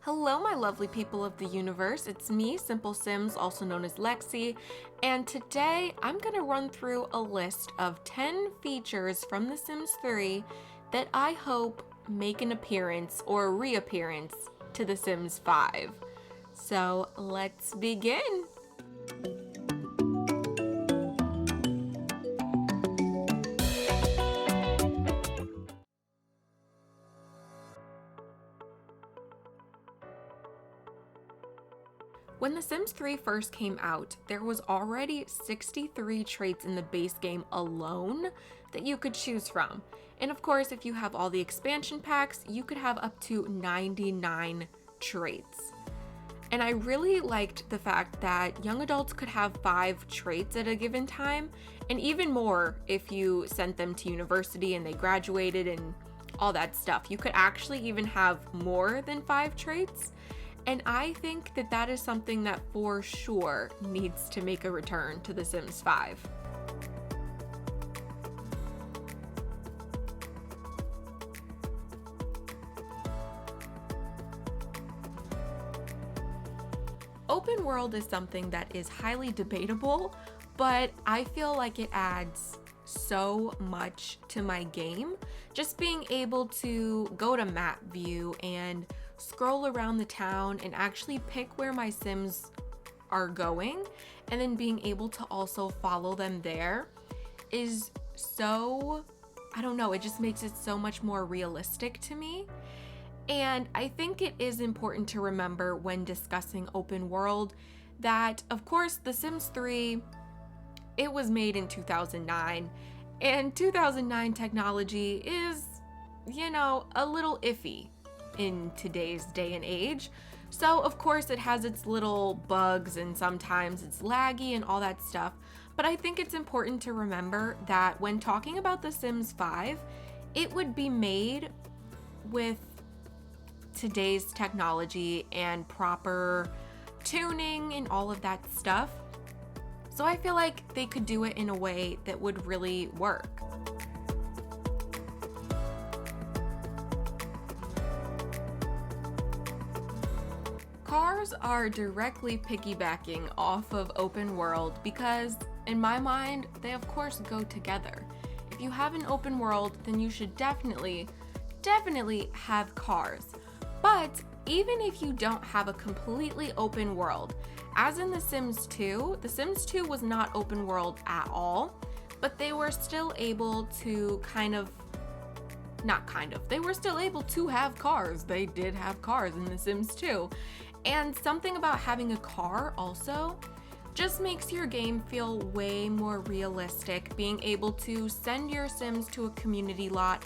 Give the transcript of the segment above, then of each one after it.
Hello, my lovely people of the universe. It's me, Simple Sims, also known as Lexi, and today I'm going to run through a list of 10 features from The Sims 3 that I hope make an appearance or a reappearance to The Sims 5. So let's begin. When The Sims 3 first came out, there was already 63 traits in the base game alone that you could choose from. And of course, if you have all the expansion packs, you could have up to 99 traits. And I really liked the fact that young adults could have 5 traits at a given time, and even more if you sent them to university and they graduated and all that stuff. You could actually even have more than 5 traits. And I think that that is something that for sure needs to make a return to The Sims 5. Open world is something that is highly debatable, but I feel like it adds so much to my game. Just being able to go to map view and scroll around the town and actually pick where my Sims are going, and then being able to also follow them there is so, I don't know, it just makes it so much more realistic to me. And I think it is important to remember when discussing open world that, of course, The Sims 3, it was made in 2009, and 2009 technology is, a little iffy in today's day and age. So, of course, it has its little bugs and sometimes it's laggy and all that stuff. But I think it's important to remember that when talking about The Sims 5, it would be made with today's technology and proper tuning and all of that stuff. So I feel like they could do it in a way that would really work. Cars are directly piggybacking off of open world because, in my mind, they of course go together. If you have an open world, then you should definitely have cars. But even if you don't have a completely open world, as in The Sims 2, The Sims 2 was not open world at all, but they were still able to they were still able to have cars. They did have cars in The Sims 2. And something about having a car also just makes your game feel way more realistic, being able to send your Sims to a community lot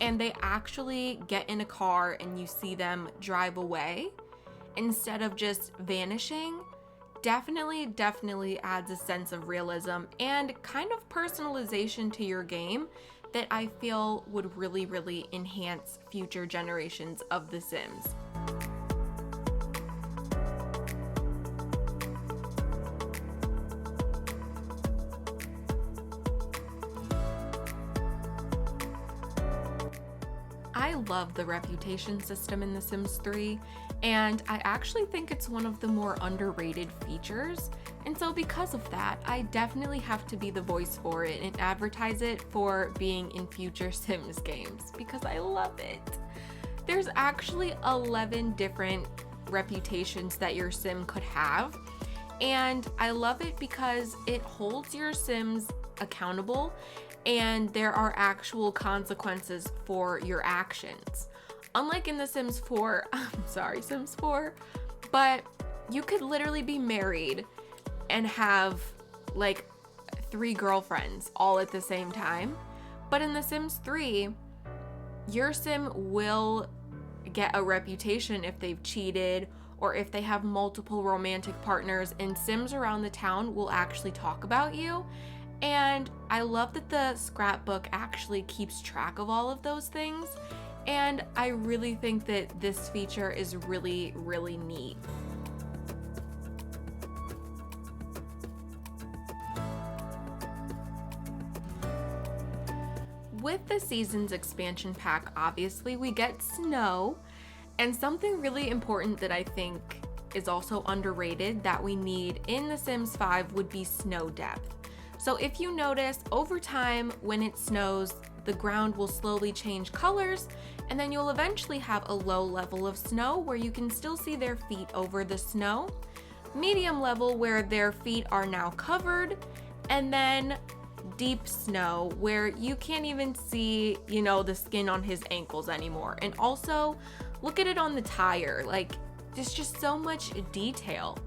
and they actually get in a car and you see them drive away instead of just vanishing. Definitely adds a sense of realism and kind of personalization to your game that I feel would really enhance future generations of The Sims. I love the reputation system in The Sims 3, and I actually think it's one of the more underrated features. And so because of that, I definitely have to be the voice for it and advertise it for being in future Sims games because I love it. There's actually 11 different reputations that your Sim could have, and I love it because it holds your Sims accountable and there are actual consequences for your actions. Unlike in The Sims 4, I'm sorry, Sims 4, but you could literally be married and have like 3 girlfriends all at the same time. But in The Sims 3, your Sim will get a reputation if they've cheated or if they have multiple romantic partners, and Sims around the town will actually talk about you. And I love that the scrapbook actually keeps track of all of those things. And I really think that this feature is really neat. With the season's expansion pack, obviously, we get snow. And something really important that I think is also underrated that we need in The Sims 5 would be snow depth. So if you notice, over time when it snows, the ground will slowly change colors, and then you'll eventually have a low level of snow where you can still see their feet over the snow, medium level where their feet are now covered, and then deep snow where you can't even see, the skin on his ankles anymore. And also, look at it on the tire, like there's just so much detail.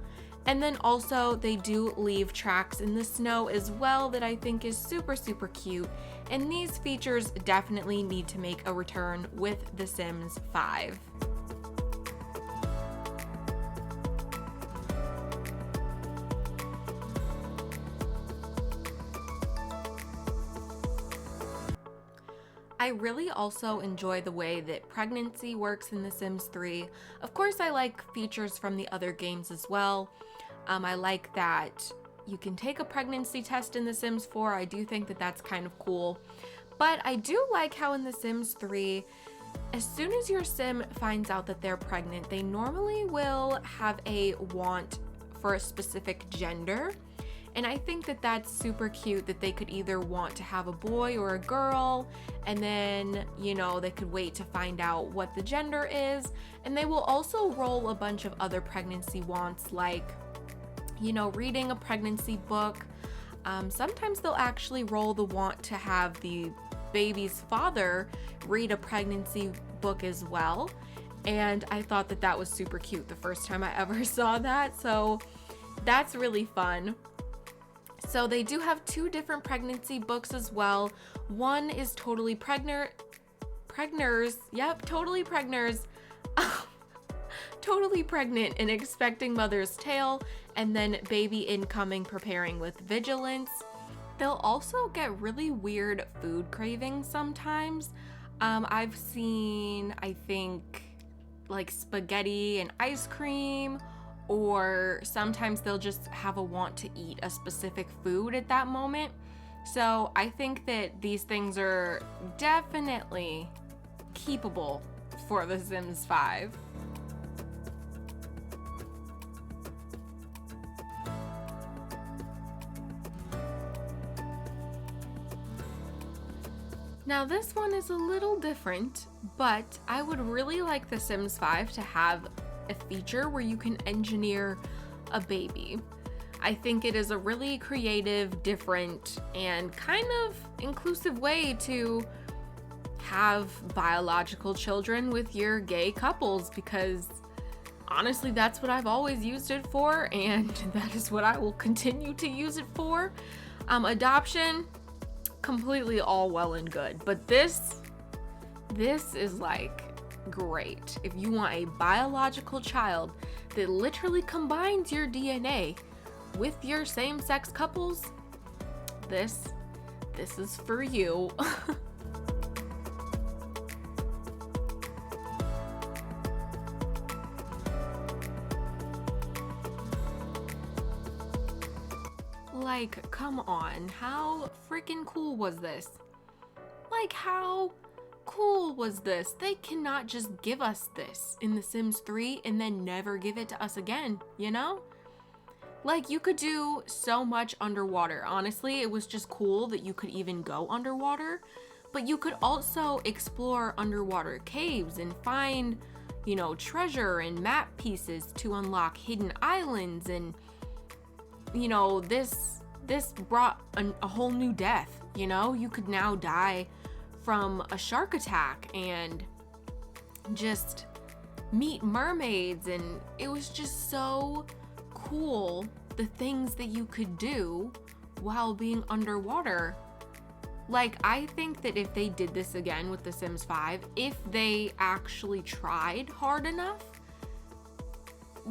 And then also they do leave tracks in the snow as well that I think is super, super cute. And these features definitely need to make a return with The Sims 5. I really also enjoy the way that pregnancy works in The Sims 3. Of course, I like features from the other games as well. I like that you can take a pregnancy test in The Sims 4. I do think that that's kind of cool. But I do like how in The Sims 3, as soon as your sim finds out that they're pregnant, they normally will have a want for a specific gender. And I think that that's super cute that they could either want to have a boy or a girl, and then, they could wait to find out what the gender is. And they will also roll a bunch of other pregnancy wants, like, reading a pregnancy book. Sometimes they'll actually roll the want to have the baby's father read a pregnancy book as well. And I thought that that was super cute the first time I ever saw that. So that's really fun. So they do have 2 different pregnancy books as well. One is totally pregners. Yep, totally pregners. Totally pregnant and expecting mother's tale, and then baby incoming preparing with vigilance. They'll also get really weird food cravings sometimes. I've seen, I think, like spaghetti and ice cream, or sometimes they'll just have a want to eat a specific food at that moment. So I think that these things are definitely keepable for The Sims 5. Now this one is a little different, but I would really like The Sims 5 to have a feature where you can engineer a baby. I think it is a really creative, different, and kind of inclusive way to have biological children with your gay couples, because honestly, that's what I've always used it for, and that is what I will continue to use it for. Adoption, completely all well and good, but this is like great. If you want a biological child that literally combines your DNA with your same-sex couples, this is for you. Like, come on, how freaking cool was this? Like, how cool was this? They cannot just give us this in The Sims 3 and then never give it to us again, Like, you could do so much underwater. Honestly, it was just cool that you could even go underwater, but you could also explore underwater caves and find, treasure and map pieces to unlock hidden islands. And this brought a whole new death. You could now die from a shark attack and just meet mermaids, and it was just so cool, the things that you could do while being underwater. Like, I think that if they did this again with The Sims 5, if they actually tried hard enough,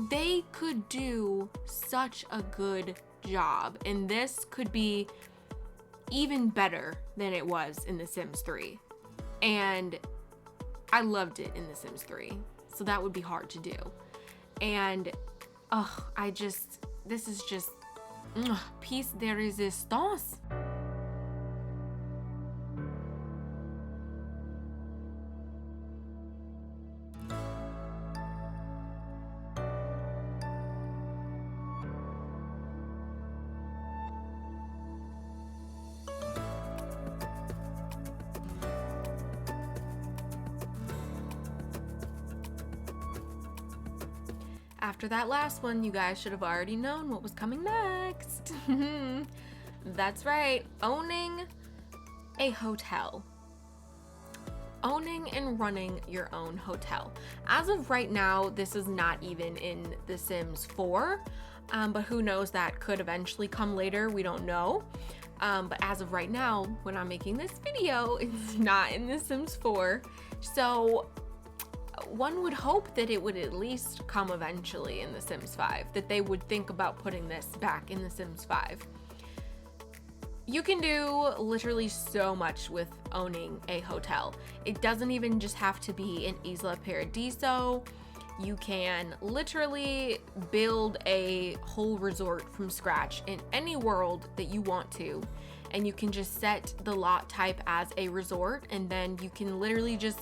they could do such a good job, and this could be even better than it was in The Sims 3. And I loved it in The Sims 3, so that would be hard to do. And this is just piece de resistance. After that last one, you guys should have already known what was coming next. That's right, owning a hotel. Owning and running your own hotel. As of right now, this is not even in The Sims 4, but who knows, that could eventually come later, we don't know. But as of right now, when I'm making this video, it's not in The Sims 4. So one would hope that it would at least come eventually in The Sims 5, that they would think about putting this back in The Sims 5. You can do literally so much with owning a hotel. It doesn't even just have to be in Isla Paradiso. You can literally build a whole resort from scratch in any world that you want to, and you can just set the lot type as a resort, and then you can literally just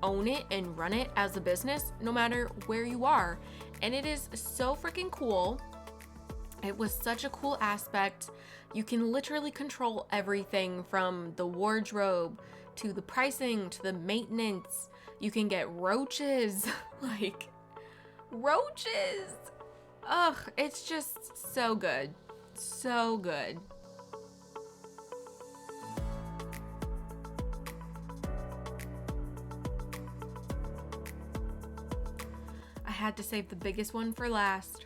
own it and run it as a business no matter where you are. And it is so freaking cool. It was such a cool aspect. You can literally control everything from the wardrobe to the pricing to the maintenance. You can get roaches, like roaches. Ugh, it's just so good. So good. I had to save the biggest one for last.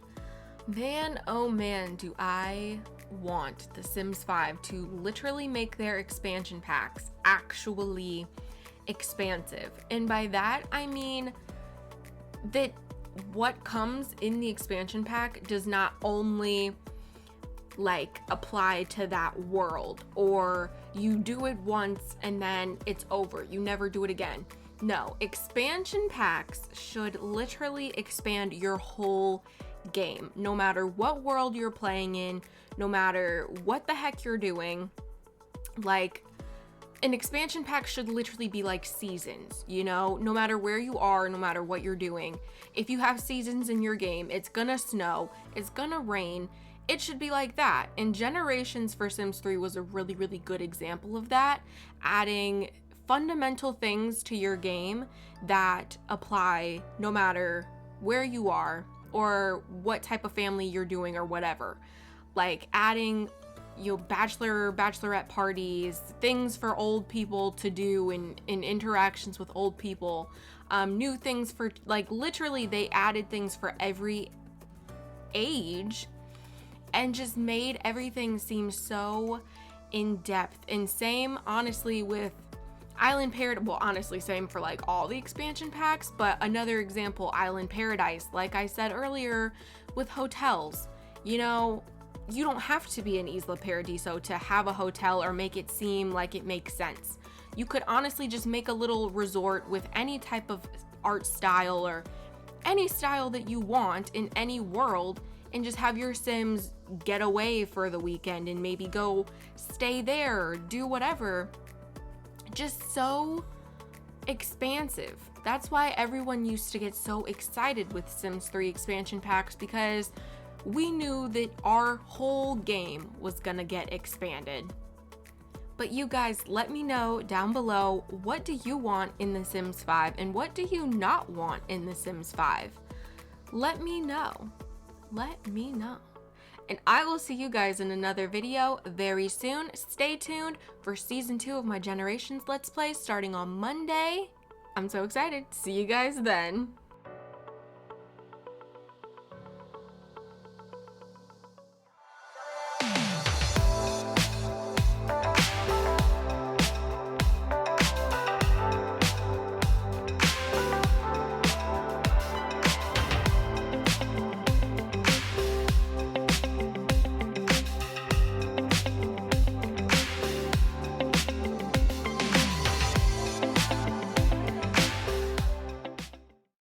Man, oh man, do I want The Sims 5 to literally make their expansion packs actually expansive. And by that, I mean that what comes in the expansion pack does not only like apply to that world, or you do it once and then it's over. You never do it again. No, expansion packs should literally expand your whole game, no matter what world you're playing in, no matter what the heck you're doing. Like, an expansion pack should literally be like seasons, you know, no matter where you are, no matter what you're doing. If you have seasons in your game, it's gonna snow, it's gonna rain. It should be like that. And Generations for Sims 3 was a really, really good example of that, adding fundamental things to your game that apply no matter where you are or what type of family you're doing or whatever. Like adding, you know, bachelorette parties, things for old people to do in interactions with old people, new things for, like, literally they added things for every age and just made everything seem so in depth. And same honestly with Island Paradise. Well, honestly, same for like all the expansion packs, but another example, Island Paradise, like I said earlier, with hotels. You know, you don't have to be in Isla Paradiso to have a hotel or make it seem like it makes sense. You could honestly just make a little resort with any type of art style or any style that you want in any world, and just have your Sims get away for the weekend and maybe go stay there or do whatever. Just so expansive. That's why everyone used to get so excited with Sims 3 expansion packs, because we knew that our whole game was gonna get expanded. But you guys, let me know down below, what do you want in The Sims 5 and what do you not want in The Sims 5? Let me know. Let me know. And I will see you guys in another video very soon. Stay tuned for season 2 of my Generations Let's Play starting on Monday. I'm so excited. See you guys then.